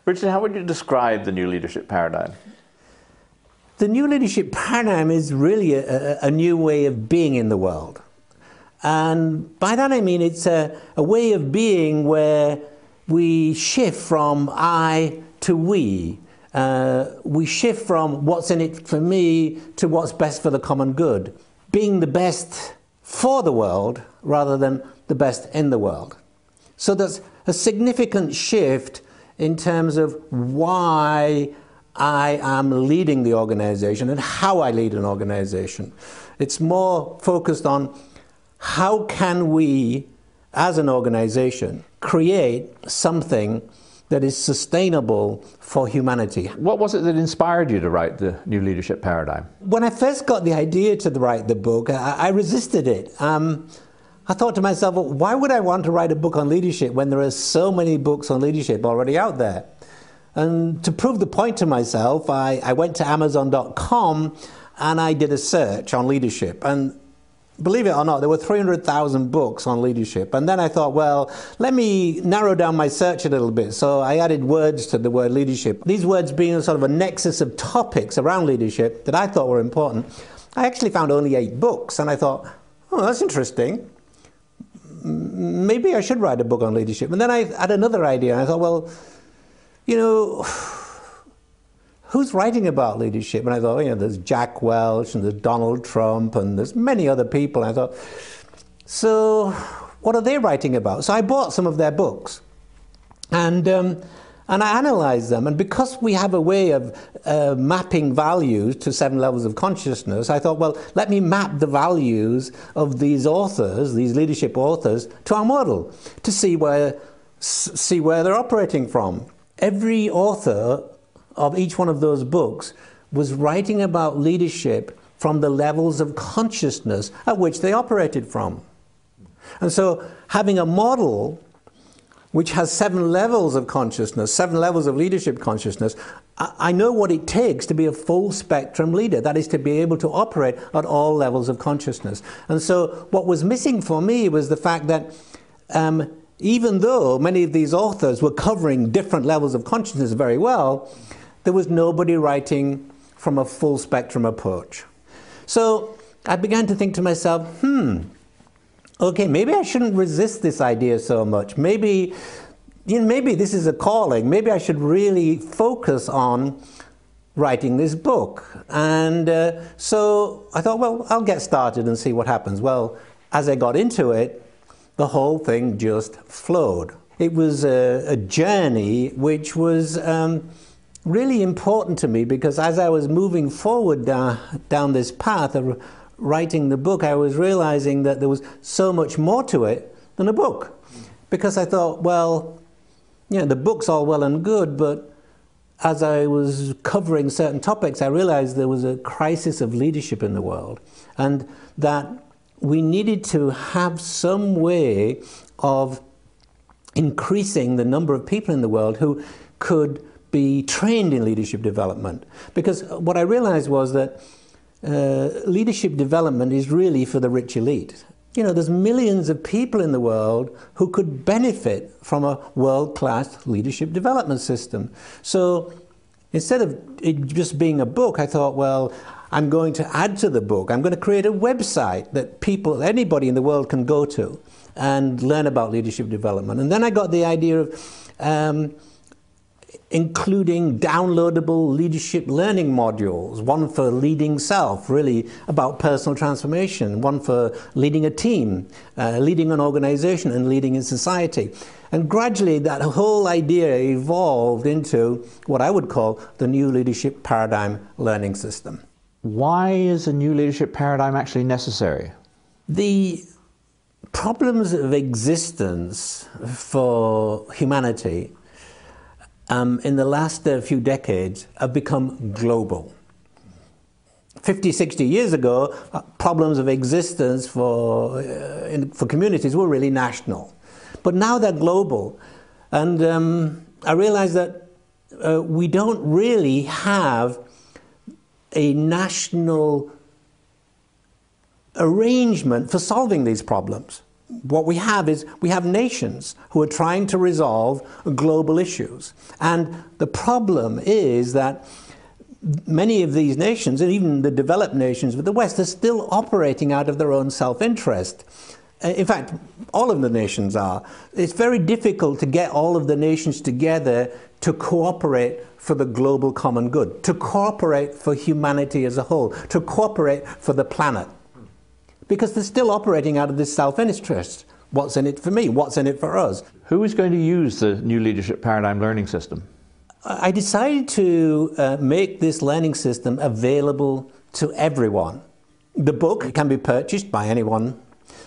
Richard, how would you describe the new leadership paradigm? The new leadership paradigm is really a new way of being in the world. And by that I mean it's a way of being where we shift from I to we. We shift from what's in it for me to what's best for the common good. Being the best for the world rather than the best in the world. So that's a significant shift in terms of why I am leading the organization and how I lead an organization. It's more focused on how can we, as an organization, create something that is sustainable for humanity. What was it that inspired you to write the new leadership paradigm? When I first got the idea to write the book, I resisted it. I thought to myself, well, why would I want to write a book on leadership when there are so many books on leadership already out there? And to prove the point to myself, I went to Amazon.com and I did a search on leadership. And believe it or not, there were 300,000 books on leadership. And then I thought, well, let me narrow down my search a little bit. So I added words to the word leadership. These words being sort of a nexus of topics around leadership that I thought were important. I actually found only 8 books. And I thought, oh, that's interesting. Maybe I should write a book on leadership. And then I had another idea. And I thought, well, you know, who's writing about leadership? And I thought, you know, there's Jack Welch and there's Donald Trump and there's many other people. And I thought, so what are they writing about? So I bought some of their books and I analyzed them. And because we have a way of mapping values to 7 levels of consciousness, I thought, well, let me map the values of these authors, these leadership authors, to our model to see where they're operating from. Every author of each one of those books was writing about leadership from the levels of consciousness at which they operated from. And so having a model which has 7 levels of consciousness, 7 levels of leadership consciousness, I know what it takes to be a full spectrum leader. That is to be able to operate at all levels of consciousness. And so what was missing for me was the fact that even though many of these authors were covering different levels of consciousness very well, there was nobody writing from a full spectrum approach. So I began to think to myself, okay, maybe I shouldn't resist this idea so much. Maybe, you know, maybe this is a calling. Maybe I should really focus on writing this book. And so I thought, well, I'll get started and see what happens. Well, as I got into it, the whole thing just flowed. It was a journey which was really important to me because as I was moving forward down this path of writing the book, I was realizing that there was so much more to it than a book. Because I thought, well, you know, the book's all well and good, but as I was covering certain topics, I realized there was a crisis of leadership in the world and that we needed to have some way of increasing the number of people in the world who could be trained in leadership development. Because what I realized was that leadership development is really for the rich elite. You know, there's millions of people in the world who could benefit from a world-class leadership development system. So instead of it just being a book, I thought, well, I'm going to add to the book. I'm going to create a website that people, anybody in the world can go to and learn about leadership development. And then I got the idea of including downloadable leadership learning modules, one for leading self, really about personal transformation, one for leading a team, leading an organization and leading in society. And gradually that whole idea evolved into what I would call the new leadership paradigm learning system. Why is a new leadership paradigm actually necessary? The problems of existence for humanity in the last few decades have become global. 50, 60 years ago, problems of existence for communities were really national. But now they're global. And I realized that we don't really have a national arrangement for solving these problems. what we have is we have nations who are trying to resolve global issues. And the problem is that many of these nations, and even the developed nations with the West, are still operating out of their own self-interest. In fact, all of the nations are. It's very difficult to get all of the nations together to cooperate for the global common good, to cooperate for humanity as a whole, to cooperate for the planet. Because they're still operating out of this self-interest. What's in it for me? What's in it for us? Who is going to use the new leadership paradigm learning system? I decided to make this learning system available to everyone. The book can be purchased by anyone.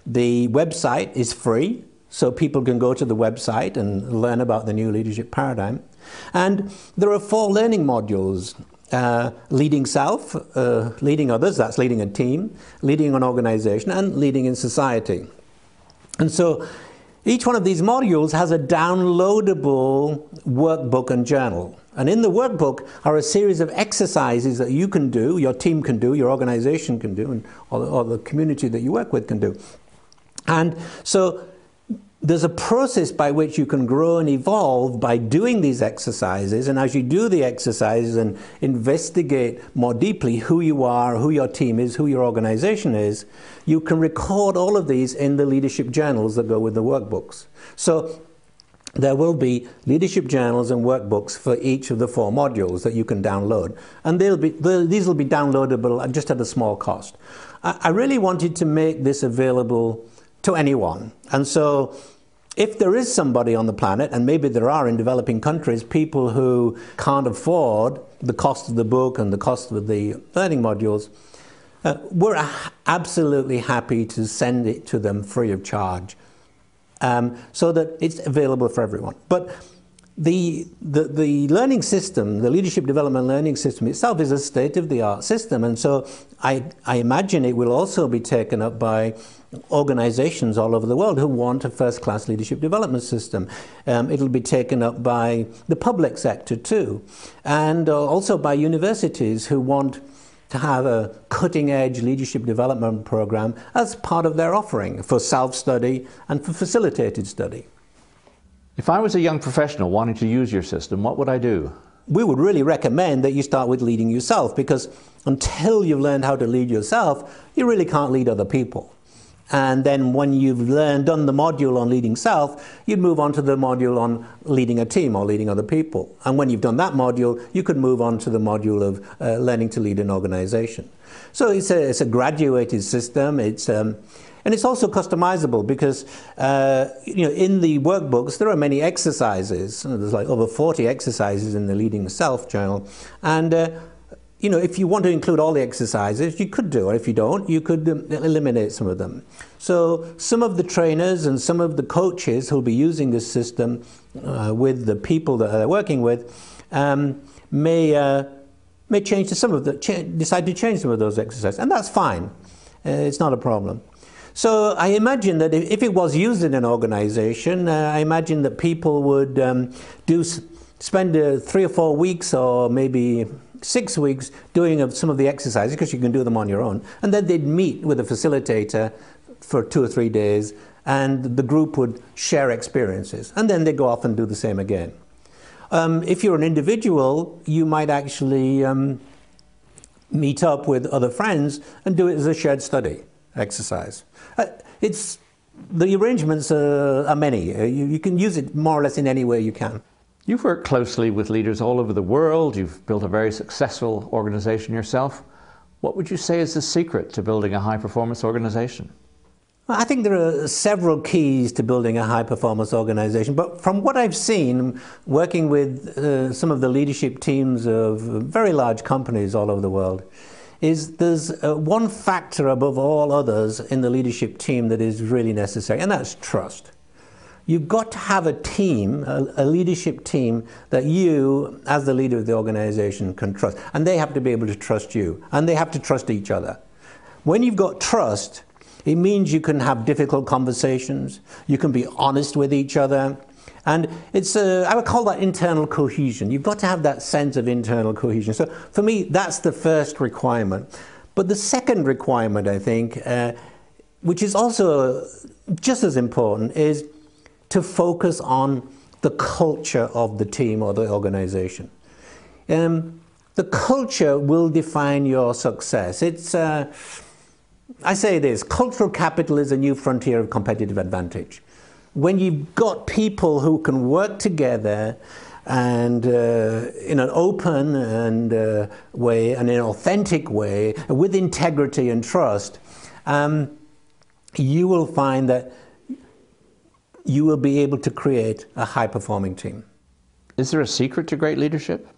The website is free, so people can go to the website and learn about the new leadership paradigm. And there are 4 learning modules. Leading self, leading others, that's leading a team, leading an organization, and leading in society. And so each one of these modules has a downloadable workbook and journal. And in the workbook are a series of exercises that you can do, your team can do, your organization can do, and or the community that you work with can do. And so there's a process by which you can grow and evolve by doing these exercises, and as you do the exercises and investigate more deeply who you are, who your team is, who your organization is, you can record all of these in the leadership journals that go with the workbooks. So there will be leadership journals and workbooks for each of the 4 modules that you can download, and these will be downloadable just at a small cost. I really wanted to make this available to anyone. And so if there is somebody on the planet, and maybe there are in developing countries, people who can't afford the cost of the book and the cost of the learning modules, we're absolutely happy to send it to them free of charge, so that it's available for everyone. But the learning system, the leadership development learning system itself, is a state-of-the-art system, and so I imagine it will also be taken up by organizations all over the world who want a first-class leadership development system. It'll be taken up by the public sector too, and also by universities who want to have a cutting-edge leadership development program as part of their offering for self-study and for facilitated study. If I was a young professional wanting to use your system, what would I do? We would really recommend that you start with leading yourself, because until you've learned how to lead yourself, you really can't lead other people. And then when you've done the module on leading self, you'd move on to the module on leading a team or leading other people. And when you've done that module, you could move on to the module of learning to lead an organization. So it's a graduated system. And it's also customizable, because in the workbooks there are many exercises. There's like over 40 exercises in the Leading Self journal, and if you want to include all the exercises, you could do, or if you don't, you could eliminate some of them. So some of the trainers and some of the coaches who'll be using this system with the people that they're working with may change to some of decide to change some of those exercises, and that's fine. It's not a problem. So I imagine that if it was used in an organization, I imagine that people would spend 3 or 4 weeks, or maybe 6 weeks, doing some of the exercises, because you can do them on your own, and then they'd meet with a facilitator for 2 or 3 days, and the group would share experiences, and then they'd go off and do the same again. If you're an individual, you might actually meet up with other friends and do it as a shared study exercise. The arrangements are many. You can use it more or less in any way you can. You've worked closely with leaders all over the world. You've built a very successful organization yourself. What would you say is the secret to building a high-performance organization? I think there are several keys to building a high-performance organization, but from what I've seen, working with some of the leadership teams of very large companies all over the world, is there's one factor above all others in the leadership team that is really necessary, and that's trust. You've got to have a team, a leadership team, that you, as the leader of the organization, can trust. And they have to be able to trust you, and they have to trust each other. When you've got trust, it means you can have difficult conversations, you can be honest with each other, and I would call that internal cohesion. You've got to have that sense of internal cohesion. So for me, that's the first requirement. But the second requirement, I think, which is also just as important, is to focus on the culture of the team or the organization. The culture will define your success. It's, I say this, cultural capital is a new frontier of competitive advantage. When you've got people who can work together and in an open and way and in an authentic way, with integrity and trust, you will find that you will be able to create a high-performing team. Is there a secret to great leadership?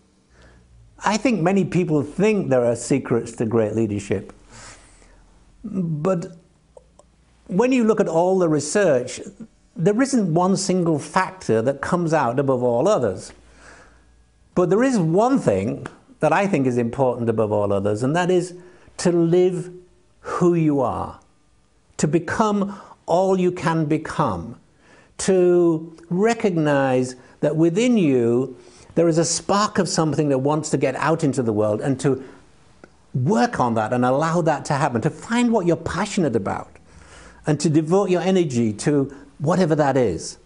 I think many people think there are secrets to great leadership. But when you look at all the research, there isn't one single factor that comes out above all others. But there is one thing that I think is important above all others, and that is to live who you are, to become all you can become, to recognize that within you there is a spark of something that wants to get out into the world, and to work on that and allow that to happen, to find what you're passionate about and to devote your energy to whatever that is.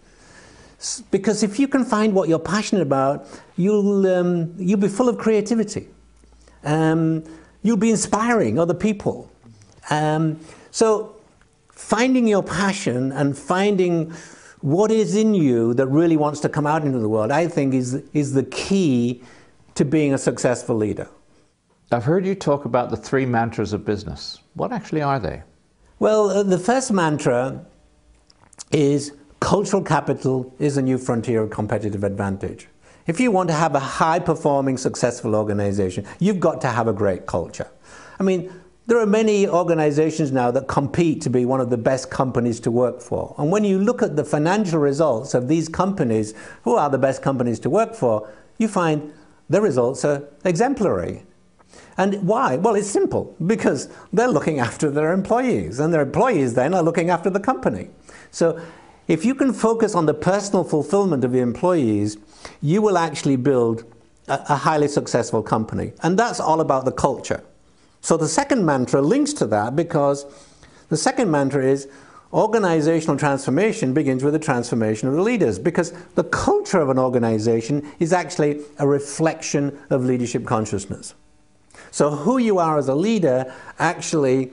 Because if you can find what you're passionate about, you'll be full of creativity. You'll be inspiring other people. So finding your passion and finding what is in you that really wants to come out into the world, I think is the key to being a successful leader. I've heard you talk about the 3 mantras of business. What actually are they? Well, the first mantra is cultural capital is a new frontier of competitive advantage. If you want to have a high-performing, successful organization, you've got to have a great culture. I mean, there are many organizations now that compete to be one of the best companies to work for. And when you look at the financial results of these companies, who are the best companies to work for, you find the results are exemplary. And why? Well, it's simple, because they're looking after their employees, and their employees then are looking after the company. So if you can focus on the personal fulfillment of your employees, you will actually build a highly successful company. And that's all about the culture. So the second mantra links to that, because the second mantra is organizational transformation begins with the transformation of the leaders, because the culture of an organization is actually a reflection of leadership consciousness. So who you are as a leader actually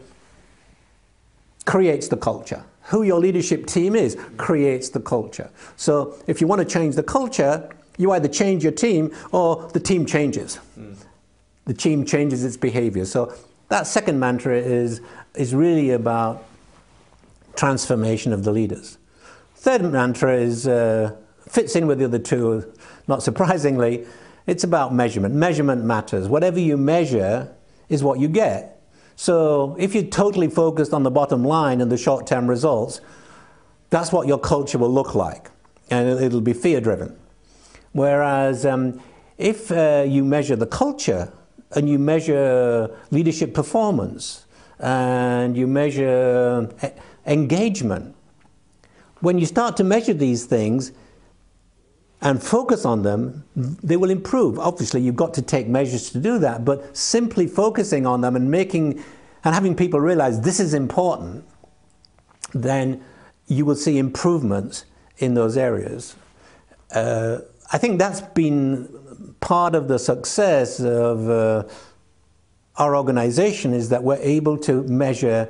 creates the culture. Who your leadership team is creates the culture. So if you want to change the culture, you either change your team or the team changes. The team changes its behavior. So that second mantra is really about transformation of the leaders. Third mantra is fits in with the other two, not surprisingly. It's about measurement. Measurement matters. Whatever you measure is what you get. So if you're totally focused on the bottom line and the short-term results, that's what your culture will look like, and it'll be fear-driven. Whereas if you measure the culture and you measure leadership performance and you measure engagement, when you start to measure these things and focus on them, they will improve. Obviously, you've got to take measures to do that, but simply focusing on them and having people realize this is important, then you will see improvements in those areas. I think that's been part of the success of our organization, is that we're able to measure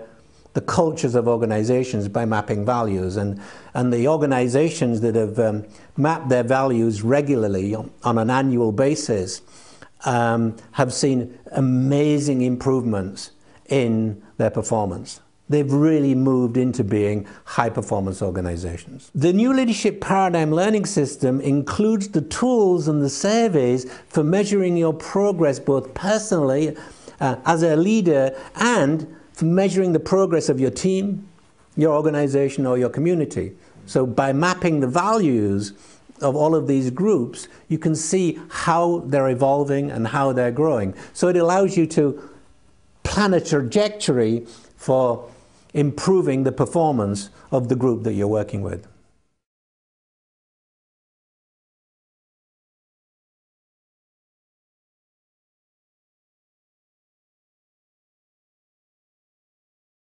the cultures of organizations by mapping values, and the organizations that have mapped their values regularly on an annual basis have seen amazing improvements in their performance. They've really moved into being high-performance organizations. The new leadership paradigm learning system includes the tools and the surveys for measuring your progress, both personally as a leader and for measuring the progress of your team, your organization, or your community. So by mapping the values of all of these groups, you can see how they're evolving and how they're growing. So it allows you to plan a trajectory for improving the performance of the group that you're working with.